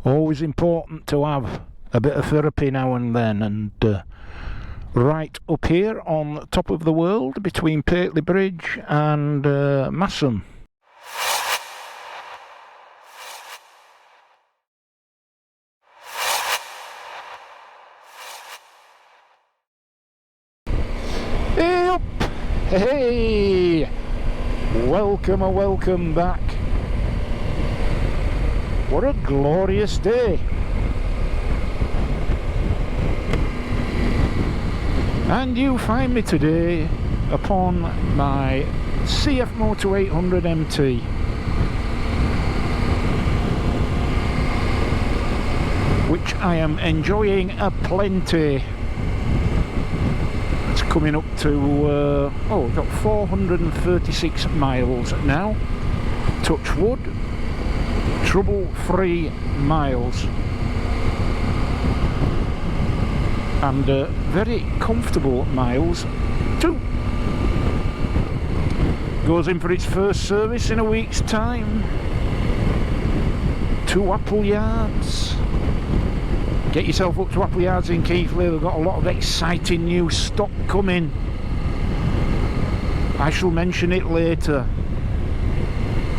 Always important to have a bit of therapy now and then, and right up here on top of the world between Pateley Bridge and Massam. Hey up! Hey! Welcome back. What a glorious day. And you find me today upon my CF Moto 800 MT. Which I am enjoying aplenty. It's coming up to, we've got 436 miles now. Touch wood. Trouble-free miles. And very comfortable miles too. Goes in for its first service in a week's time. 2 Appleyards. Get yourself up to Appleyards in Keighley. They've got a lot of exciting new stock coming. I shall mention it later.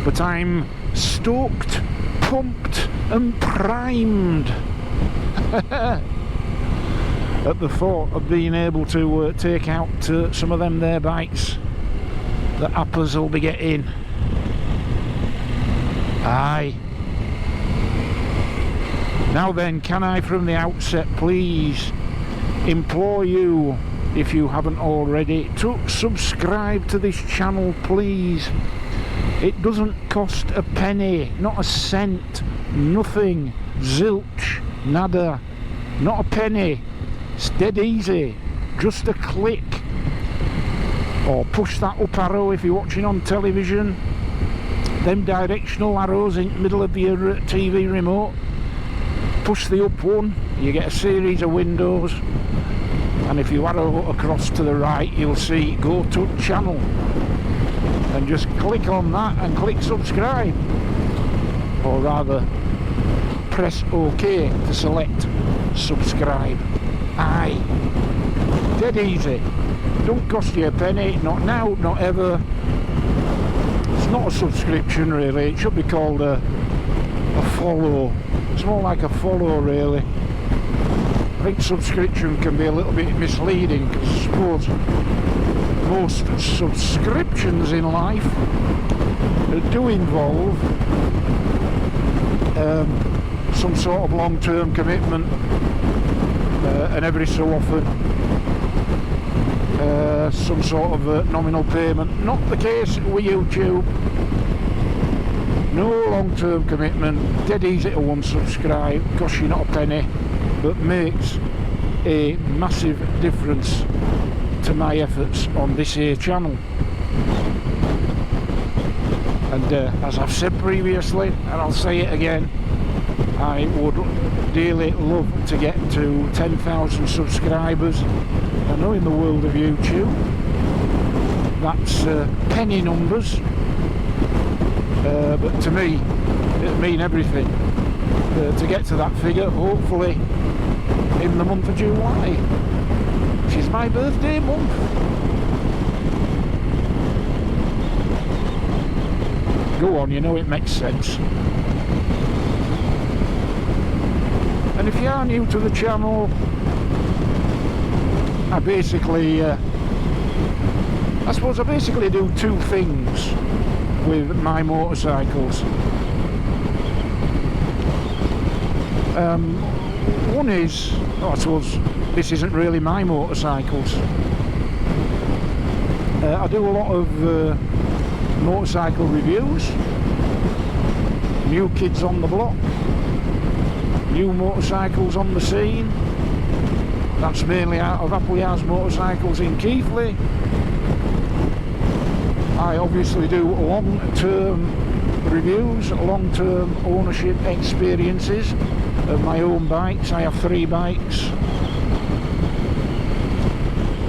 But I'm stoked, pumped and primed at the thought of being able to take out some of them there bikes that Appers will be getting. Aye. Now then, can I from the outset please implore you, if you haven't already, to subscribe to this channel, please. It doesn't cost a penny, not a cent, nothing, zilch, nada, not a penny. It's dead easy, just a click, or push that up arrow if you're watching on television, them directional arrows in the middle of your TV remote, push the up one, you get a series of windows, and if you arrow across to the right you'll see go to channel, and just click on that and click subscribe, or rather press OK to select subscribe. Aye, dead easy, don't cost you a penny, not now, not ever. It's not a subscription really, it should be called a follow. It's more like a follow really. I think subscription can be a little bit misleading, because I suppose most subscriptions in life do involve some sort of long-term commitment, and every so often some sort of nominal payment. Not the case with YouTube. No long-term commitment, dead easy to unsubscribe, costs you not a penny, but makes a massive difference to my efforts on this here channel. And as I've said previously, and I'll say it again, I would dearly love to get to 10,000 subscribers. I know in the world of YouTube that's penny numbers, but to me it'll mean everything to get to that figure, hopefully in the month of July, which is my birthday month. Go on, you know it makes sense. And if you are new to the channel, I basically do two things with my motorcycles. One is, I suppose this isn't really my motorcycles. I do a lot of motorcycle reviews, new kids on the block, new motorcycles on the scene. That's mainly out of Appleyards Motorcycles in Keighley. I obviously do long-term reviews, long-term ownership experiences of my own bikes. I have 3 bikes.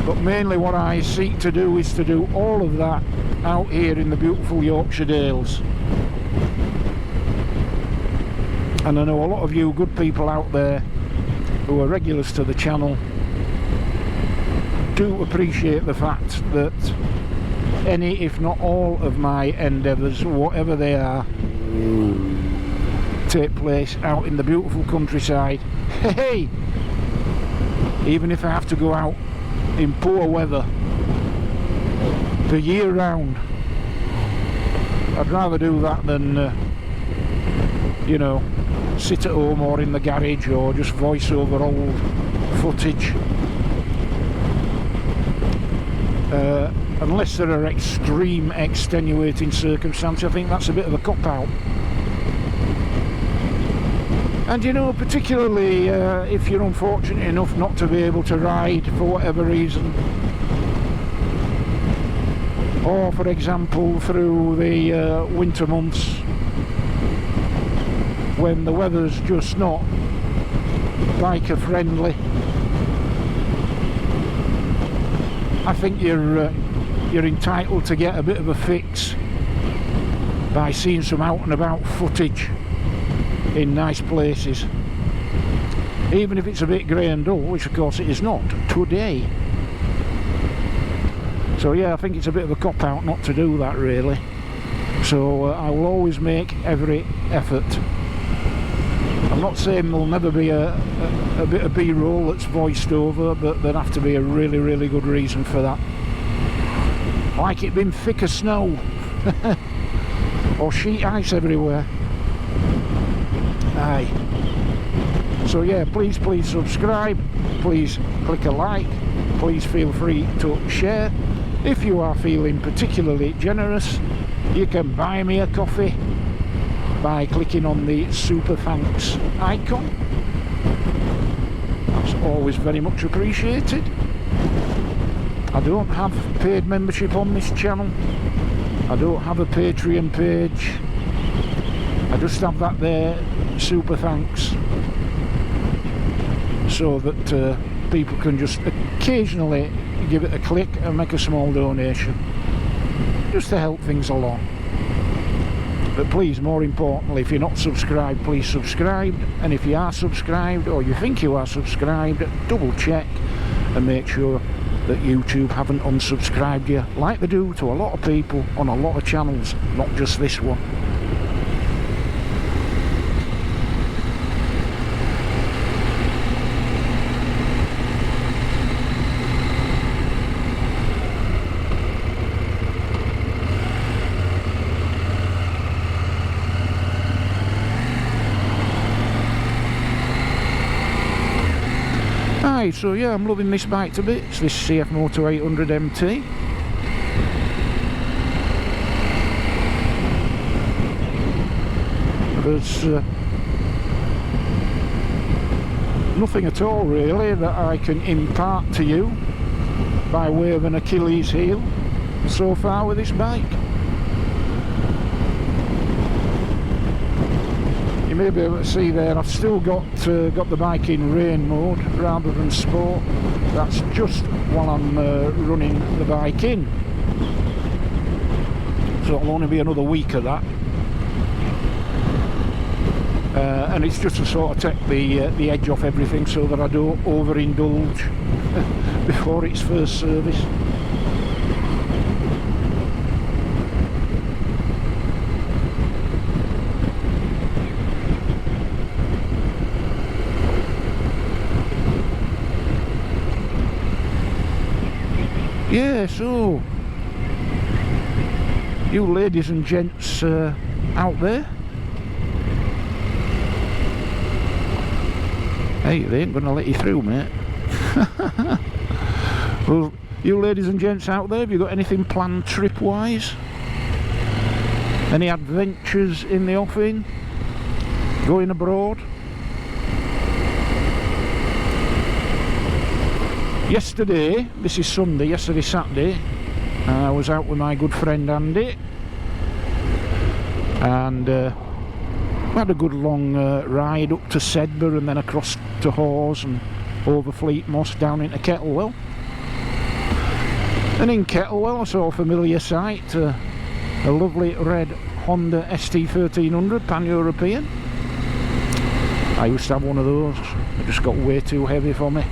But mainly what I seek to do is to do all of that out here in the beautiful Yorkshire Dales. And I know a lot of you good people out there who are regulars to the channel do appreciate the fact that any, if not all, of my endeavours, whatever they are, take place out in the beautiful countryside. Hey! Even if I have to go out in poor weather the year round, I'd rather do that than you know, sit at home or in the garage or just voice over old footage. Unless there are extreme extenuating circumstances, I think that's a bit of a cop-out. And you know, particularly if you're unfortunate enough not to be able to ride for whatever reason, or for example through the winter months when the weather's just not biker friendly, I think you're entitled to get a bit of a fix by seeing some out and about footage in nice places, even if it's a bit grey and dull, which of course it is not today. So yeah, I think it's a bit of a cop-out not to do that really. So I will always make every effort. I'm not saying there'll never be a bit of B-roll that's voiced over, but there'd have to be a really, really good reason for that. Like it being thick as snow or sheet ice everywhere. Aye. So yeah, please subscribe, please click a like, please feel free to share. If you are feeling particularly generous, you can buy me a coffee by clicking on the super thanks icon. That's always very much appreciated. I don't have paid membership on this channel. I don't have a Patreon page. I just have that there, super thanks, so that people can just occasionally give it a click and make a small donation, just to help things along. But please, more importantly, if you're not subscribed, please subscribe. And if you are subscribed, or you think you are subscribed, double check and make sure that YouTube haven't unsubscribed you, like they do to a lot of people on a lot of channels, not just this one. So yeah, I'm loving this bike to bits, this CF Moto 800 MT. There's nothing at all really that I can impart to you by way of an Achilles heel so far with this bike. You may be able to see there, I've still got the bike in rain mode rather than sport. That's just while I'm running the bike in. So it'll only be another week of that. And it's just to sort of take the edge off everything so that I don't overindulge before its first service. Yeah, so you ladies and gents out there, hey, they ain't gonna let you through, mate. Well, you ladies and gents out there, have you got anything planned trip-wise? Any adventures in the offing? Going abroad? Yesterday, this is Sunday, yesterday Saturday, I was out with my good friend Andy, and we had a good long ride up to Sedbergh and then across to Hawes and over Fleet Moss down into Kettlewell. And in Kettlewell I saw a familiar sight, a lovely red Honda ST1300 Pan-European. I used to have one of those. It just got way too heavy for me.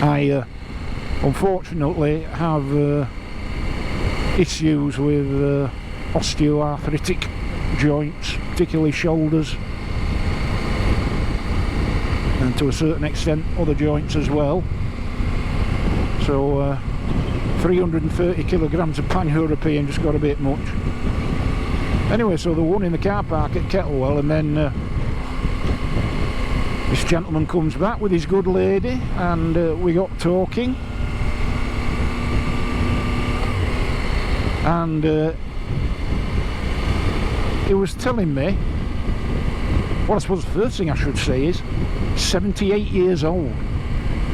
I unfortunately have issues with osteoarthritic joints, particularly shoulders, and to a certain extent other joints as well. So 330 kilograms of pan-European just got a bit much. Anyway, so the one in the car park at Kettlewell, and then this gentleman comes back with his good lady, and we got talking, and he was telling me, well, I suppose the first thing I should say is 78 years old.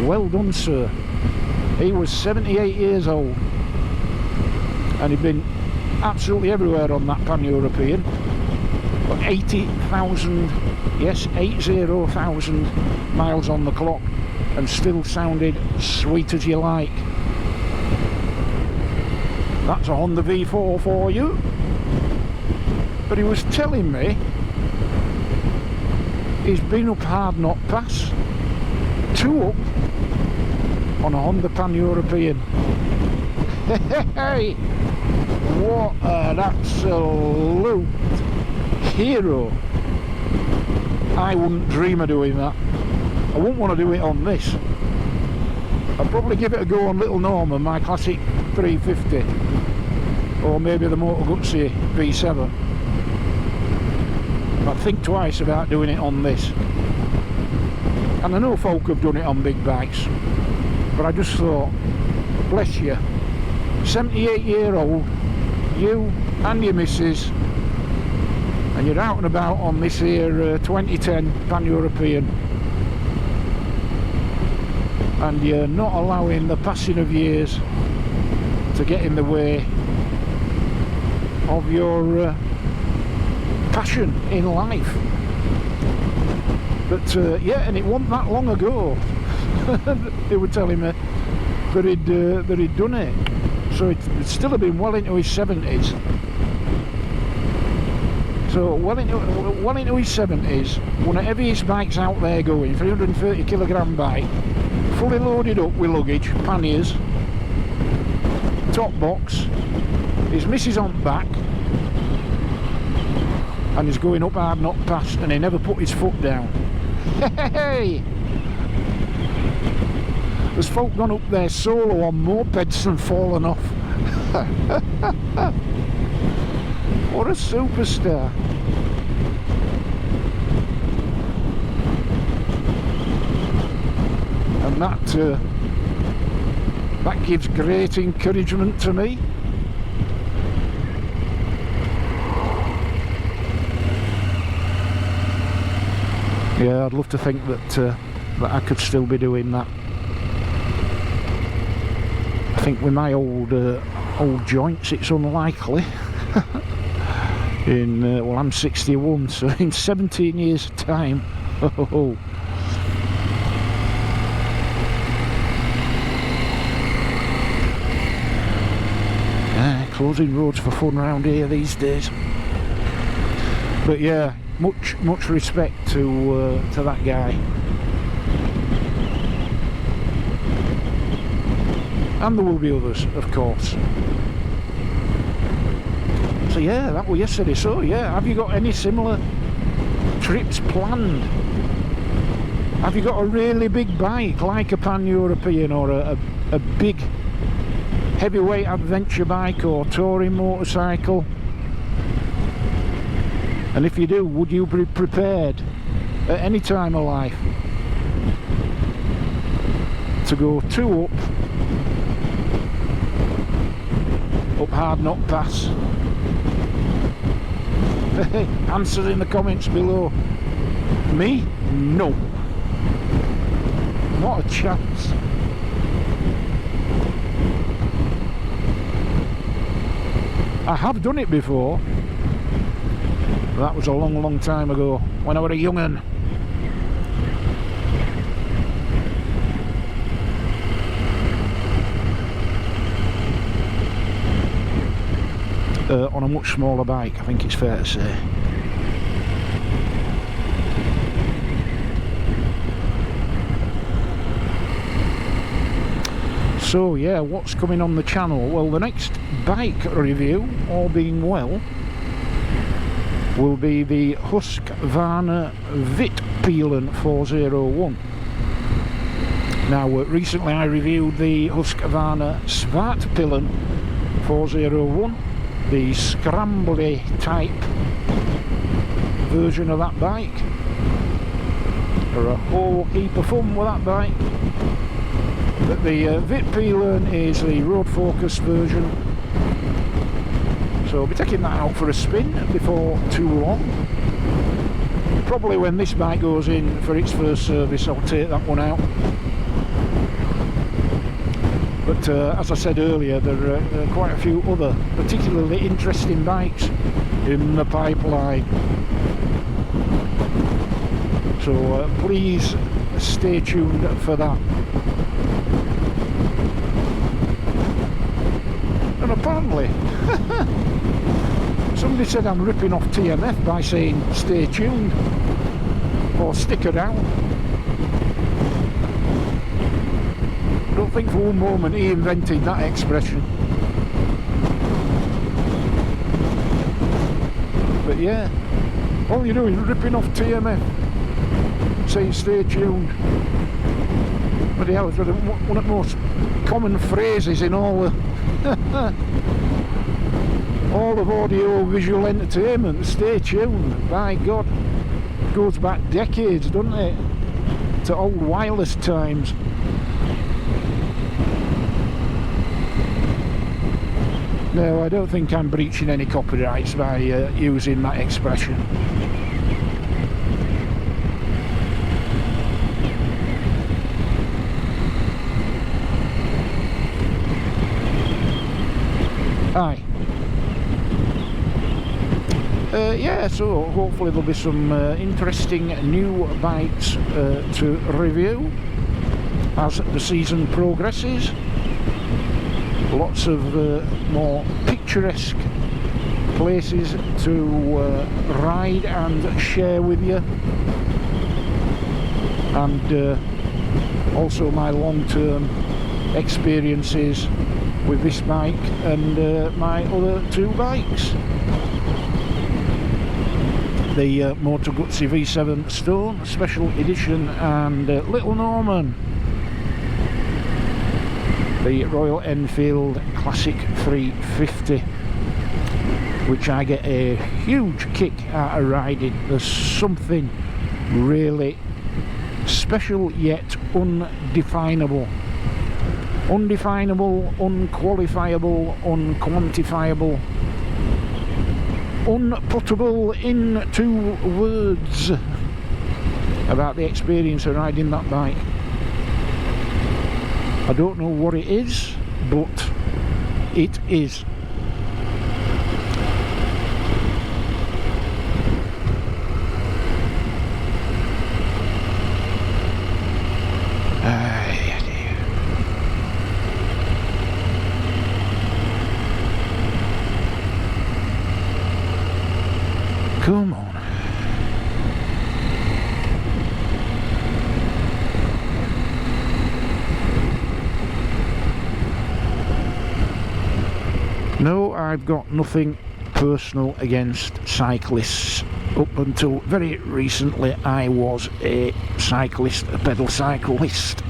Well done, sir. He was 78 years old, and he'd been absolutely everywhere on that pan-European. Got 80,000, yes, 80,000 miles on the clock, and still sounded sweet as you like. That's a Honda V4 for you. But he was telling me he's been up Hard Knot Pass, 2 up on a Honda pan-European. Hey, what an absolute hero. I wouldn't dream of doing that. I wouldn't want to do it on this. I'd probably give it a go on Little Norman, my classic 350, or maybe the Moto Guzzi V7. I'd think twice about doing it on this. And I know folk have done it on big bikes, but I just thought, bless you, 78-year-old, you and your missus, and you're out and about on this here 2010 pan-European, and you're not allowing the passing of years to get in the way of your passion in life. But yeah, and it wasn't that long ago they were telling me that he'd done it, so it'd still have been well into his 70s. So well into his 70s, one of the heaviest bikes out there going, 330 kilogram bike, fully loaded up with luggage, panniers, top box, his missus on back, and he's going up Hard Knot Pass, and he never put his foot down. Hey! There's folk gone up there solo on mopeds and fallen off. What a superstar. And that gives great encouragement to me. Yeah, I'd love to think that I could still be doing that. I think with my old joints, it's unlikely. Well, I'm 61, so in 17 years' time, closing roads for fun around here these days. But yeah, much respect to that guy. And there will be others, of course. So yeah, that was yesterday. So yeah, have you got any similar trips planned? Have you got a really big bike like a pan-European, or a big heavyweight adventure bike or touring motorcycle? And if you do, would you be prepared at any time of life to go 2 up Hard Knot Pass? Answer in the comments below. Me? No. Not a chance. I have done it before. That was a long time ago, when I was a young'un. On a much smaller bike, I think it's fair to say. So yeah, what's coming on the channel? Well, the next bike review, all being well, will be the Husqvarna Vitpilen 401. Now recently I reviewed the Husqvarna Svartpilen 401, the scrambly type version of that bike. They're a whole heap of fun with that bike. But the Vitpilen is the road focused version, so I'll be taking that out for a spin before too long. Probably when this bike goes in for its first service, I'll take that one out. But as I said earlier, there are quite a few other particularly interesting bikes in the pipeline. So please stay tuned for that. And apparently, somebody said I'm ripping off TMF by saying stay tuned or stick around. I don't think for one moment he invented that expression. But yeah, all you do is ripping off TMF, saying stay tuned. But yeah, it's one of the most common phrases in all all of audio visual entertainment. Stay tuned, by God. It goes back decades, doesn't it, to old wireless times. No, I don't think I'm breaching any copyrights by using that expression. Aye. Yeah, so hopefully there'll be some interesting new bikes to review as the season progresses. Lots of more picturesque places to ride and share with you, and also my long-term experiences with this bike and my other two bikes. The Moto V7 Stone Special Edition and Little Norman. The Royal Enfield Classic 350, which I get a huge kick out of riding. There's something really special yet undefinable. Undefinable, unqualifiable, unquantifiable, unputtable into words about the experience of riding that bike. I don't know what it is, but it is. Come on. No, I've got nothing personal against cyclists. Up until very recently I was a cyclist, a pedal cyclist.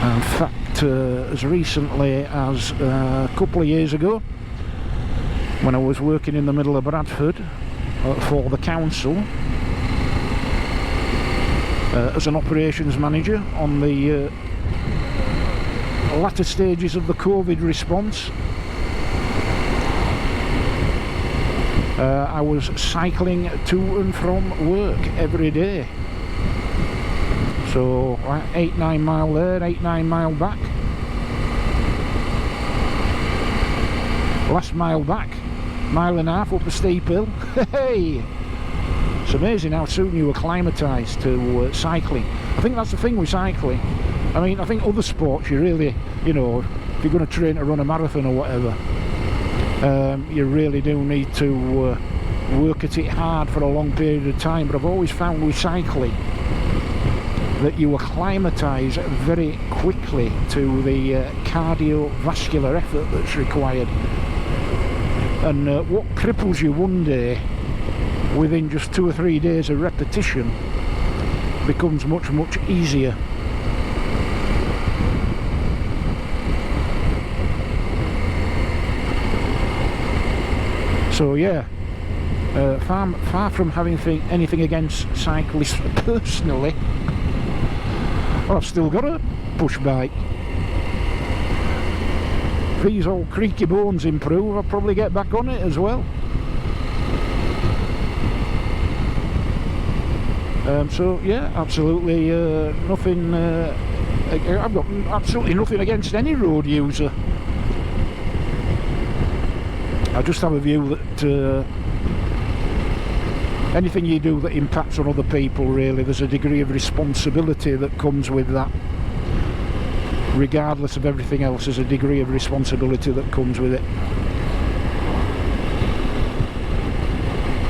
In fact, as recently as a couple of years ago, when I was working in the middle of Bradford for the council as an operations manager on the latter stages of the COVID response, I was cycling to and from work every day. So 8-9 mile there, 8-9 mile back. Last mile back, mile and a half up a steep hill. Hey! It's amazing how soon you acclimatised to cycling. I think that's the thing with cycling. I mean, I think other sports you really, you know, if you're going to train to run a marathon or whatever, you really do need to work at it hard for a long period of time. But I've always found with cycling, that you acclimatise very quickly to the cardiovascular effort that's required. And what cripples you one day, within just 2 or 3 days of repetition, becomes much, much easier. So yeah, far from having anything against cyclists personally, well, I've still got a push bike. If these old creaky bones improve, I'll probably get back on it as well. So yeah, absolutely nothing. I've got absolutely nothing against any road user. I just have a view that anything you do that impacts on other people, really, there's a degree of responsibility that comes with that. Regardless of everything else, there's a degree of responsibility that comes with it.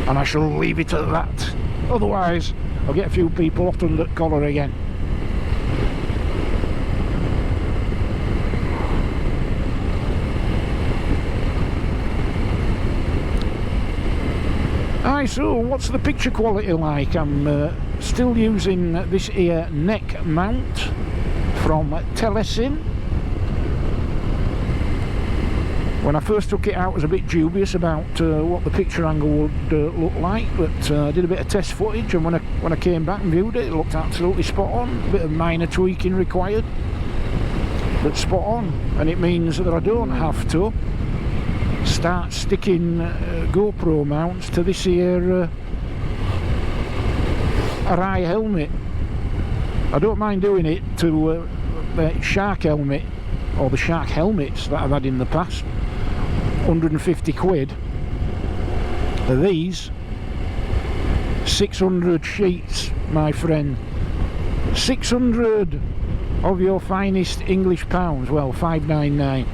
And I shall leave it at that. Otherwise, I'll get a few people hot under the collar again. Aye, so what's the picture quality like? I'm still using this here neck mount from Telesin. When I first took it out, I was a bit dubious about what the picture angle would look like, but I did a bit of test footage, and when I came back and viewed it, it looked absolutely spot on. A bit of minor tweaking required, but spot on. And it means that I don't have to start sticking GoPro mounts to this here Arai helmet. I don't mind doing it to the Shark helmet, or the Shark helmets that I've had in the past. 150 quid. These 600 sheets, my friend. 600 of your finest English pounds. Well, 599.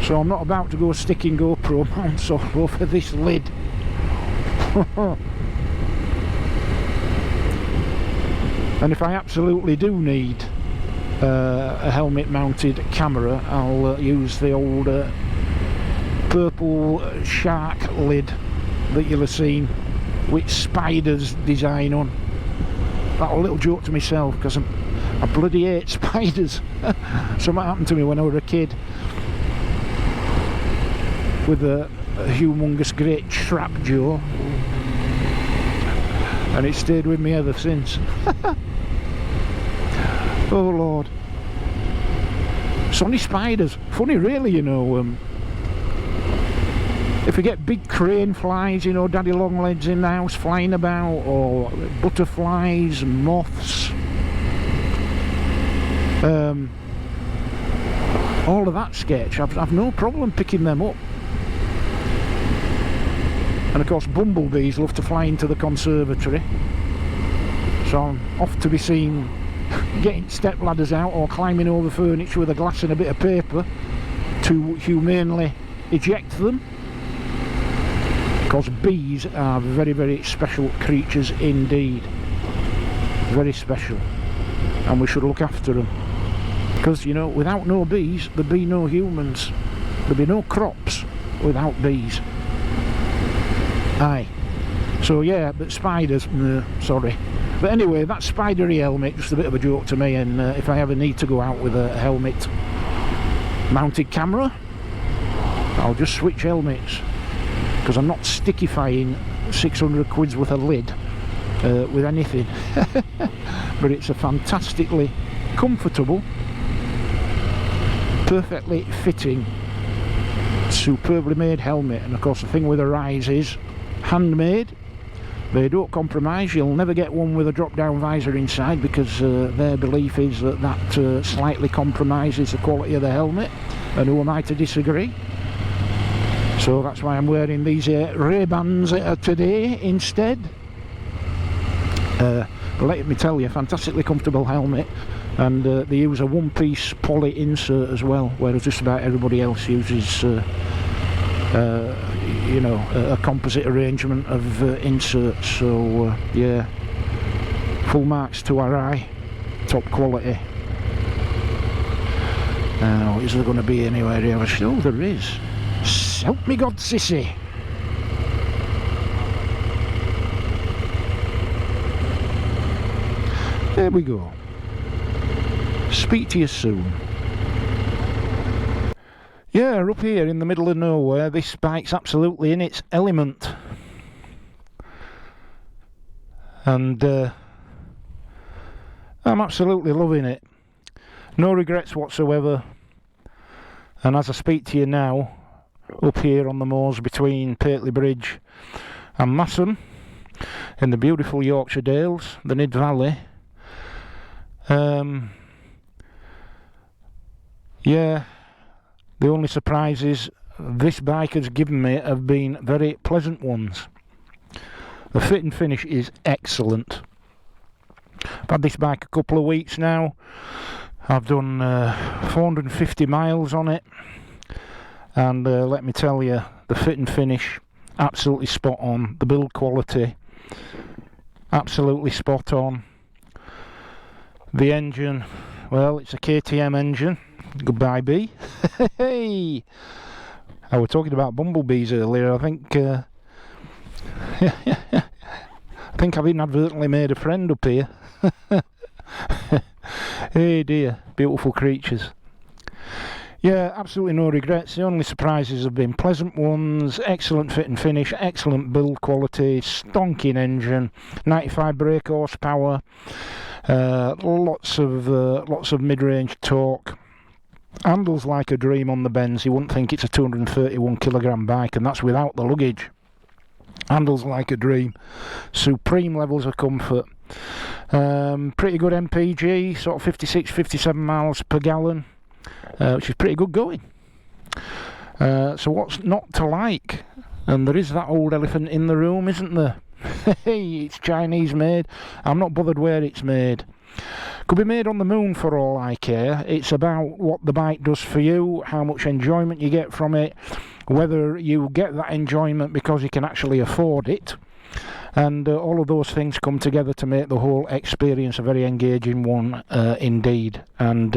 So I'm not about to go sticking GoPro mounts all over this lid. And if I absolutely do need a helmet mounted camera, I'll use the old purple Shark lid that you'll have seen with spiders design on. That was a little joke to myself, because I bloody hate spiders. Something happened to me when I was a kid with a humongous great trap jaw, and it stayed with me ever since. Oh Lord. Sonny spiders. Funny really, you know, if you get big crane flies, you know, daddy long legs in the house flying about, or butterflies, moths, all of that sketch, I've no problem picking them up. And of course bumblebees love to fly into the conservatory, so I'm off to be seen getting step ladders out or climbing over furniture with a glass and a bit of paper to humanely eject them, because bees are very, very special creatures indeed. Very special, and we should look after them, because, you know, without no bees there'd be no humans, there'd be no crops without bees. Aye. So yeah, but spiders, sorry. But anyway, that spidery helmet, just a bit of a joke to me, and if I ever need to go out with a helmet mounted camera, I'll just switch helmets, because I'm not stickifying 600 quid's worth of lid with anything. But it's a fantastically comfortable, perfectly fitting, superbly made helmet. And of course the thing with the Rise is handmade. They don't compromise. You'll never get one with a drop down visor inside, because their belief is that that slightly compromises the quality of the helmet, and who am I to disagree? So that's why I'm wearing these Ray-Bans today instead. But let me tell you, fantastically comfortable helmet, and they use a one-piece poly insert as well, whereas just about everybody else uses you know, a composite arrangement of inserts. So yeah, Full marks to our eye, top quality. Now, is there going to be anywhere here? Oh, there is. Help me God, sissy. There we go. Speak to you soon. Yeah, up here in the middle of nowhere, this bike's absolutely in its element. And I'm absolutely loving it. No regrets whatsoever. And as I speak to you now, up here on the moors between Pateley Bridge and Masson, in the beautiful Yorkshire Dales, the Nid Valley, yeah, the only surprises this bike has given me have been very pleasant ones. The fit and finish is excellent. I've had this bike a couple of weeks now. I've done 450 miles on it, and let me tell you, the fit and finish, absolutely spot on. The build quality, absolutely spot on. The engine, well, it's a KTM engine. Goodbye, bee. Hey, I was talking about bumblebees earlier. I think I've inadvertently made a friend up here. Hey dear, beautiful creatures. Yeah, absolutely no regrets. The only surprises have been pleasant ones. Excellent fit and finish, excellent build quality, stonking engine, 95 brake horsepower, lots of mid-range torque. Handles like a dream on the bends. You wouldn't think it's a 231 kilogram bike, and that's without the luggage. Handles like a dream. Supreme levels of comfort. Pretty good MPG, sort of 56, 57 miles per gallon, which is pretty good going. So what's not to like? And there is that old elephant in the room, isn't there? Hey, it's Chinese made. I'm not bothered where it's made. Could be made on the moon for all I care. It's about what the bike does for you, how much enjoyment you get from it, whether you get that enjoyment because you can actually afford it. And all of those things come together to make the whole experience a very engaging one indeed, and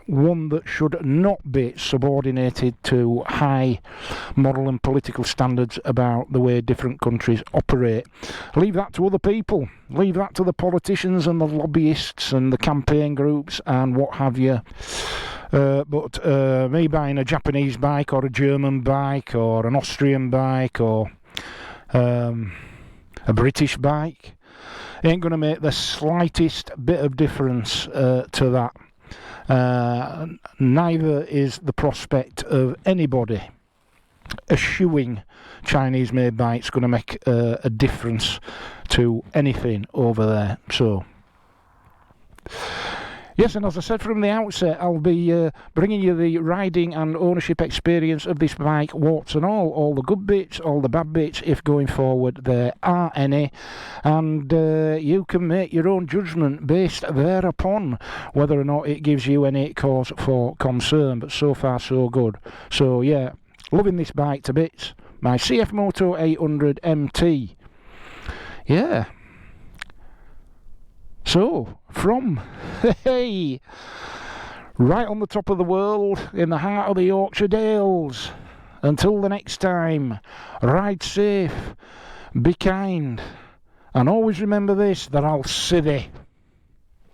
one that should not be subordinated to high moral and political standards about the way different countries operate. Leave that to other people. Leave that to the politicians and the lobbyists and the campaign groups and what have you. But me buying a Japanese bike or a German bike or an Austrian bike or a British bike ain't going to make the slightest bit of difference to that. Neither is the prospect of anybody eschewing Chinese made bikes going to make a difference to anything over there. So yes, and as I said from the outset, I'll be bringing you the riding and ownership experience of this bike, warts and all the good bits, all the bad bits, if going forward there are any, and you can make your own judgment based thereupon, whether or not it gives you any cause for concern, but so far so good. So yeah, loving this bike to bits, my CF Moto 800 MT. Yeah. So, from, hey, right on the top of the world, in the heart of the Yorkshire Dales, until the next time, ride safe, be kind, and always remember this, that I'll see thee.